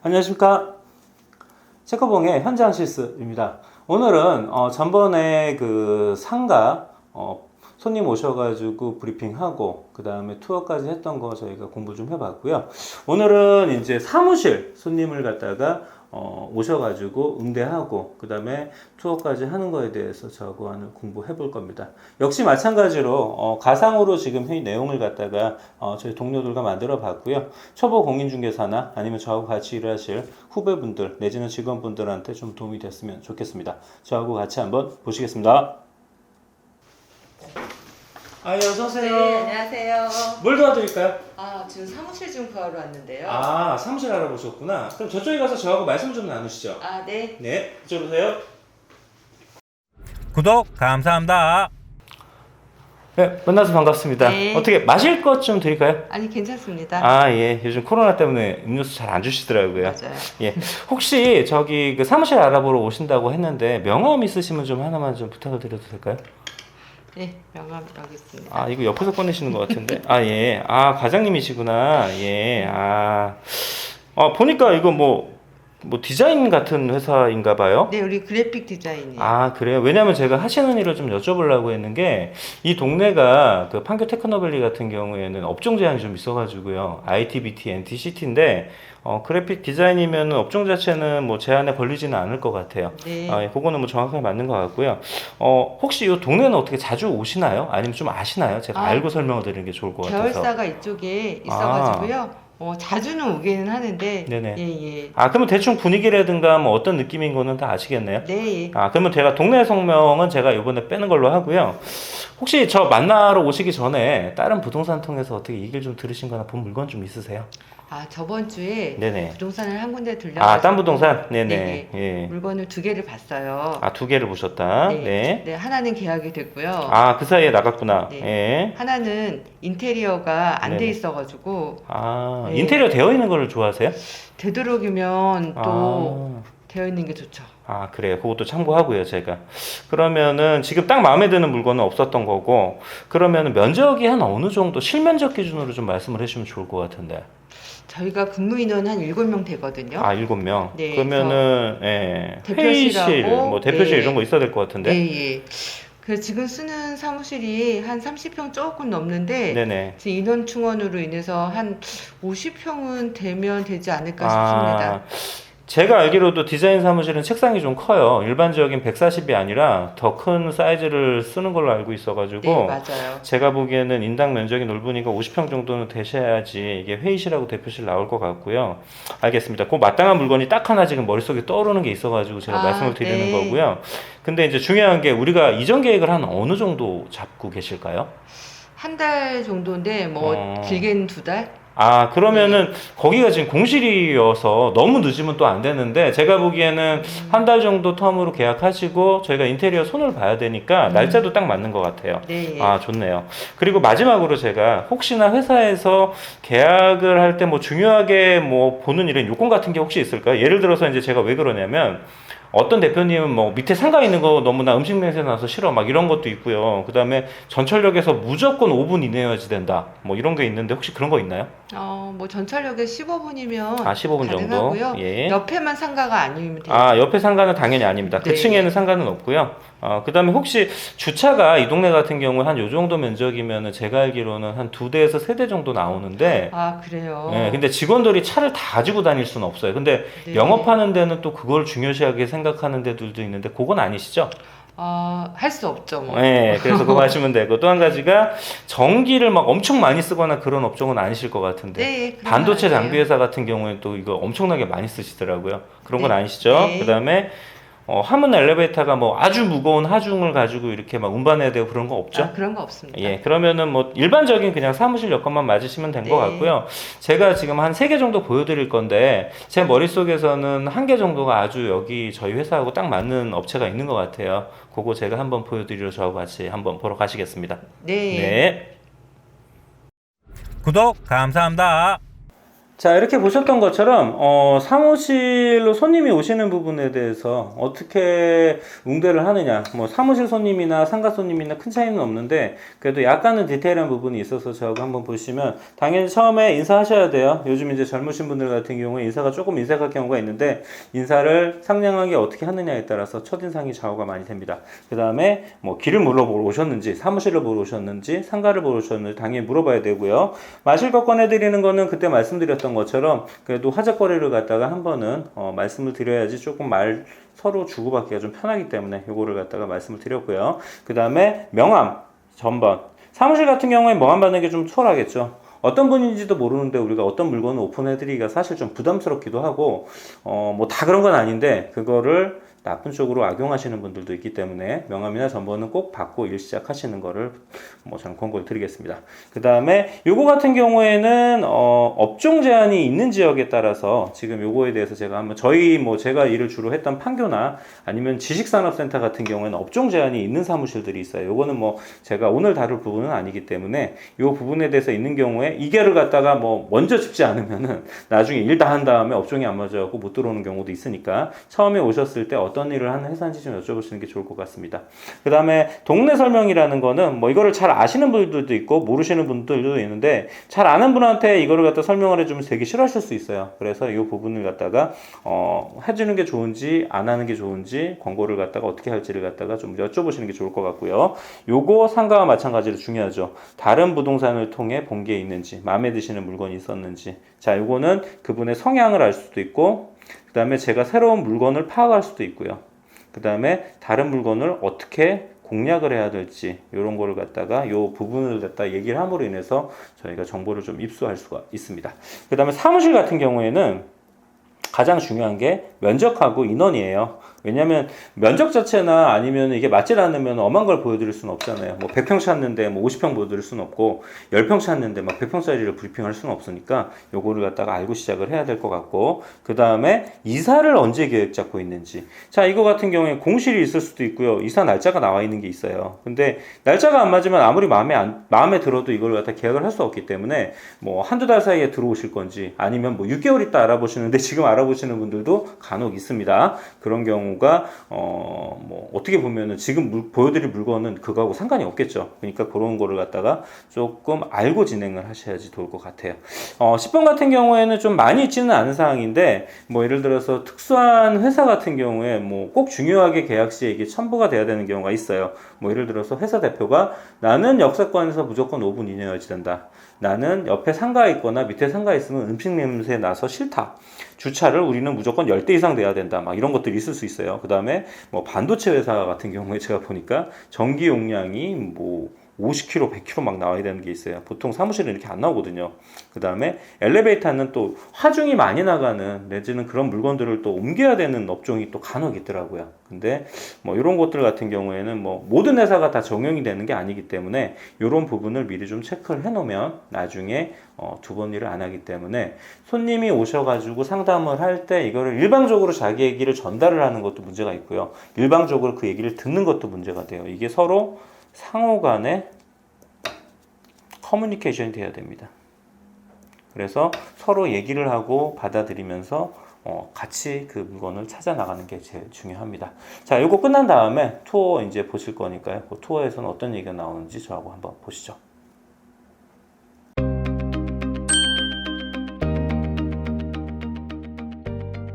안녕하십니까. 체코봉의 현장 실습입니다. 오늘은 전번에 그 상가 손님 오셔가지고 브리핑하고 그 다음에 투어까지 했던 거 저희가 공부 좀 해봤고요. 오늘은 이제 사무실 손님을 갖다가 오셔가지고 응대하고 그 다음에 투어까지 하는 거에 대해서 저하고 하는 공부해 볼 겁니다. 역시 마찬가지로 가상으로 지금 회의 내용을 갖다가 저희 동료들과 만들어 봤고요. 초보 공인중개사나 아니면 저하고 같이 일하실 후배분들 내지는 직원분들한테 좀 도움이 됐으면 좋겠습니다. 저하고 같이 한번 보시겠습니다. 어서오세요. 네, 안녕하세요. 뭘 도와드릴까요? 지금 사무실 좀 구하러 왔는데요. 사무실 알아보셨구나. 그럼 저쪽에 가서 저하고 말씀 좀 나누시죠. 네. 네, 이쪽으로 오세요. 구독 감사합니다. 네, 만나서 반갑습니다. 네. 어떻게 마실 것 좀 드릴까요? 아니, 괜찮습니다. 예. 요즘 코로나 때문에 음료수 잘 안 주시더라고요. 맞아요. 예. 혹시 저기 그 사무실 알아보러 오신다고 했는데 명함 있으시면 좀 하나만 좀 부탁을 드려도 될까요? 네, 명함 여기 있습니다. 이거 옆에서 꺼내시는 것 같은데. 예. 과장님이시구나. 예. 보니까 이거 뭐 디자인 같은 회사인가 봐요. 네, 우리 그래픽 디자인이에요. 그래요? 왜냐면 제가 하시는 일을 좀 여쭤보려고 했는 게, 이 동네가 그 판교 테크노밸리 같은 경우에는 업종 제한이 좀 있어가지고요. IT, BT, NTCT인데, 그래픽 디자인이면 업종 자체는 뭐 제한에 걸리지는 않을 것 같아요. 네. 그거는 뭐 정확하게 맞는 것 같고요. 혹시 이 동네는 어떻게 자주 오시나요? 아니면 좀 아시나요? 제가 알고 설명을 드리는 게 좋을 것 같아서. 계열사가 이쪽에 있어가지고요. 자주는 오기는 하는데. 네네. 예. 그러면 대충 분위기라든가 뭐 어떤 느낌인 거는 다 아시겠네요? 네. 그러면 제가 동네 성명은 제가 이번에 빼는 걸로 하고요. 혹시 저 만나러 오시기 전에 다른 부동산 통해서 어떻게 얘기를 좀 들으신 거나 본 물건 좀 있으세요? 저번 주에 네네. 부동산을 한 군데 들려가지고. 딴 부동산? 네네. 네. 예. 물건을 2개를 봤어요. 2개를 보셨다. 네. 네, 하나는 계약이 됐고요. 그 사이에 나갔구나. 네. 예. 하나는 인테리어가 안 돼 네네. 있어가지고. 네. 인테리어 되어 있는 거를 좋아하세요? 되도록이면 또 되어 있는 게 좋죠. 그래요. 그것도 참고하고요, 제가. 그러면은 지금 딱 마음에 드는 물건은 없었던 거고, 그러면은 면적이 한 어느 정도, 실면적 기준으로 좀 말씀을 해주시면 좋을 것 같은데. 저희가 근무 인원 한 7명 되거든요. 7명? 네, 그러면은, 대표실하고, 회의실, 뭐 대표실 네. 이런 거 있어야 될 것 같은데. 네. 그래서 지금 쓰는 사무실이 한 30평 조금 넘는데, 네네. 지금 인원 충원으로 인해서 한 50평은 되면 되지 않을까 싶습니다. 제가 알기로도 디자인 사무실은 책상이 좀 커요. 일반적인 140이 아니라 더 큰 사이즈를 쓰는 걸로 알고 있어가지고. 네, 맞아요. 제가 보기에는 인당 면적이 넓으니까 50평 정도는 되셔야지 이게 회의실하고 대표실 나올 것 같고요. 알겠습니다. 그 마땅한 물건이 딱 하나 지금 머릿속에 떠오르는 게 있어가지고 제가 말씀을 드리는 네. 거고요. 근데 이제 중요한 게 우리가 이전 계획을 한 어느 정도 잡고 계실까요? 한 달 정도인데, 길게는 2달? 그러면은 거기가 지금 공실이어서 너무 늦으면 또 안 되는데, 제가 보기에는 한 달 정도 텀으로 계약하시고 저희가 인테리어 손을 봐야 되니까 날짜도 딱 맞는 것 같아요. 네. 좋네요. 그리고 마지막으로 제가 혹시나 회사에서 계약을 할 때 뭐 중요하게 뭐 보는 이런 요건 같은 게 혹시 있을까요? 예를 들어서 이제 제가 왜 그러냐면, 어떤 대표님은 뭐 밑에 상가 있는 거 너무나 음식 냄새 나서 싫어 막 이런 것도 있고요. 그 다음에 전철역에서 무조건 5분 이내여야지 된다 뭐 이런 게 있는데, 혹시 그런 거 있나요? 전철역에 15분이면 15분 정도. 가능하고요. 예. 옆에만 상가가 아니면 돼요. 옆에 상가는 당연히 아닙니다. 그 네. 층에는 상가는 없고요. 그 다음에 혹시 주차가 이 동네 같은 경우에 한 요 정도 면적이면은 제가 알기로는 한 2대에서 3대 정도 나오는데, 그래요? 예, 근데 직원들이 차를 다 가지고 다닐 수는 없어요. 근데 네. 영업하는 데는 또 그걸 중요시하게 생각하는 데들도 있는데, 그건 아니시죠? 할 수 없죠, 뭐. 네, 그래서 그거 하시면 되고, 또 한 가지가 전기를 막 엄청 많이 쓰거나 그런 업종은 아니실 것 같은데, 네, 그런 반도체 건 아니에요. 장비 회사 같은 경우에 또 이거 엄청나게 많이 쓰시더라고요. 그런 건 네. 아니시죠? 네. 그 다음에 화물 엘리베이터가 뭐 아주 무거운 하중을 가지고 이렇게 막 운반해야 되고 그런 거 없죠? 그런 거 없습니다. 예, 그러면은 뭐 일반적인 그냥 사무실 여건만 맞으시면 된 것 네. 같고요. 제가 지금 한 3개 정도 보여드릴 건데, 제 머릿속에서는 1개 정도가 아주 여기 저희 회사하고 딱 맞는 업체가 있는 것 같아요. 그거 제가 한번 보여드리러 저하고 같이 한번 보러 가시겠습니다. 네. 네. 구독 감사합니다. 자, 이렇게 보셨던 것처럼 사무실로 손님이 오시는 부분에 대해서 어떻게 응대를 하느냐, 뭐 사무실 손님이나 상가 손님이나 큰 차이는 없는데 그래도 약간은 디테일한 부분이 있어서 저하고 한번 보시면, 당연히 처음에 인사하셔야 돼요. 요즘 이제 젊으신 분들 같은 경우에 인사가 조금 인색할 경우가 있는데, 인사를 상냥하게 어떻게 하느냐에 따라서 첫인상이 좌우가 많이 됩니다. 그 다음에 뭐 길을 물어보러 오셨는지, 사무실을 보러 오셨는지, 상가를 보러 오셨는지 당연히 물어봐야 되고요. 마실 것 꺼내드리는 거는 그때 말씀드렸던 것처럼 그래도 화제거리를 갖다가 한 번은 말씀을 드려야지 조금 서로 주고받기가 좀 편하기 때문에 요거를 갖다가 말씀을 드렸고요. 그 다음에 명함 전번, 사무실 같은 경우에 명함 받는 게 좀 수월하겠죠. 어떤 분인지도 모르는데 우리가 어떤 물건을 오픈해드리기가 사실 좀 부담스럽기도 하고, 뭐 다 그런 건 아닌데 그거를 나쁜 쪽으로 악용하시는 분들도 있기 때문에 명함이나 전번은 꼭 받고 일 시작하시는 거를 뭐 저는 권고를 드리겠습니다. 그 다음에 요거 같은 경우에는 업종 제한이 있는 지역에 따라서 지금 요거에 대해서 제가 한번 제가 일을 주로 했던 판교나 아니면 지식산업센터 같은 경우에는 업종 제한이 있는 사무실들이 있어요. 요거는 뭐 제가 오늘 다룰 부분은 아니기 때문에 요 부분에 대해서 있는 경우에 이게를 갖다가 뭐 먼저 짚지 않으면은 나중에 일 다 한 다음에 업종이 안 맞아갖고 못 들어오는 경우도 있으니까 처음에 오셨을 때 어떤 일을 하는 회사인지 좀 여쭤보시는 게 좋을 것 같습니다. 그 다음에 동네 설명이라는 거는 뭐 이거를 잘 아시는 분들도 있고 모르시는 분들도 있는데, 잘 아는 분한테 이거를 갖다 설명을 해주면 되게 싫어하실 수 있어요. 그래서 이 부분을 갖다가 해주는 게 좋은지 안 하는 게 좋은지, 광고를 갖다가 어떻게 할지를 갖다가 좀 여쭤보시는 게 좋을 것 같고요. 요거 상가와 마찬가지로 중요하죠. 다른 부동산을 통해 본 게 있는지, 마음에 드시는 물건이 있었는지. 자, 요거는 그분의 성향을 알 수도 있고, 그 다음에 제가 새로운 물건을 파악할 수도 있고요. 그 다음에 다른 물건을 어떻게 공략을 해야 될지, 이런 거를 갖다가 요 부분을 갖다 얘기를 함으로 인해서 저희가 정보를 좀 입수할 수가 있습니다. 그 다음에 사무실 같은 경우에는 가장 중요한 게 면적하고 인원이에요. 왜냐면 면적 자체나 아니면 이게 맞질 않으면 엄한 걸 보여드릴 수는 없잖아요. 뭐 100평 찾는데 뭐 50평 보여드릴 수는 없고, 10평 찾는데 막 100평짜리를 브리핑할 수는 없으니까 요거를 갖다가 알고 시작을 해야 될 것 같고, 그 다음에 이사를 언제 계획 잡고 있는지. 자, 이거 같은 경우에 공실이 있을 수도 있고요. 이사 날짜가 나와 있는 게 있어요. 근데 날짜가 안 맞으면 아무리 마음에 들어도 이걸 갖다 계약을 할 수 없기 때문에 뭐 한두 달 사이에 들어오실 건지, 아니면 뭐 6개월 있다 알아보시는데 지금 알아보시는 분들도 간혹 있습니다. 그런 경우가 뭐 어떻게 보면은 지금 보여드릴 물건은 그거하고 상관이 없겠죠. 그러니까 그런 거를 갖다가 조금 알고 진행을 하셔야지 좋을 것 같아요. 10번 같은 경우에는 좀 많이 있지는 않은 사항인데, 뭐 예를 들어서 특수한 회사 같은 경우에 뭐 꼭 중요하게 계약 시에 이게 첨부가 돼야 되는 경우가 있어요. 뭐 예를 들어서 회사 대표가 나는 역세권에서 무조건 5분 이내여야 된다. 나는 옆에 상가에 있거나 밑에 상가에 있으면 음식 냄새 나서 싫다. 주차를 우리는 무조건 10대 이상 돼야 된다. 막 이런 것들이 있을 수 있어요. 그 다음에 뭐 반도체 회사 같은 경우에 제가 보니까 전기 용량이 뭐 50kg, 100kg 막 나와야 되는 게 있어요. 보통 사무실은 이렇게 안 나오거든요. 그 다음에 엘리베이터는 또 하중이 많이 나가는, 내지는 그런 물건들을 또 옮겨야 되는 업종이 또 간혹 있더라고요. 근데 뭐 이런 것들 같은 경우에는 뭐 모든 회사가 다 적용이 되는 게 아니기 때문에 이런 부분을 미리 좀 체크를 해 놓으면 나중에 두 번 일을 안 하기 때문에, 손님이 오셔가지고 상담을 할 때 이거를 일방적으로 자기 얘기를 전달을 하는 것도 문제가 있고요. 일방적으로 그 얘기를 듣는 것도 문제가 돼요. 이게 서로 상호 간에 커뮤니케이션이 돼야 됩니다. 그래서 서로 얘기를 하고 받아들이면서 같이 그 물건을 찾아 나가는 게 제일 중요합니다. 자, 이거 끝난 다음에 투어 이제 보실 거니까요. 그 투어에서는 어떤 얘기가 나오는지 저하고 한번 보시죠.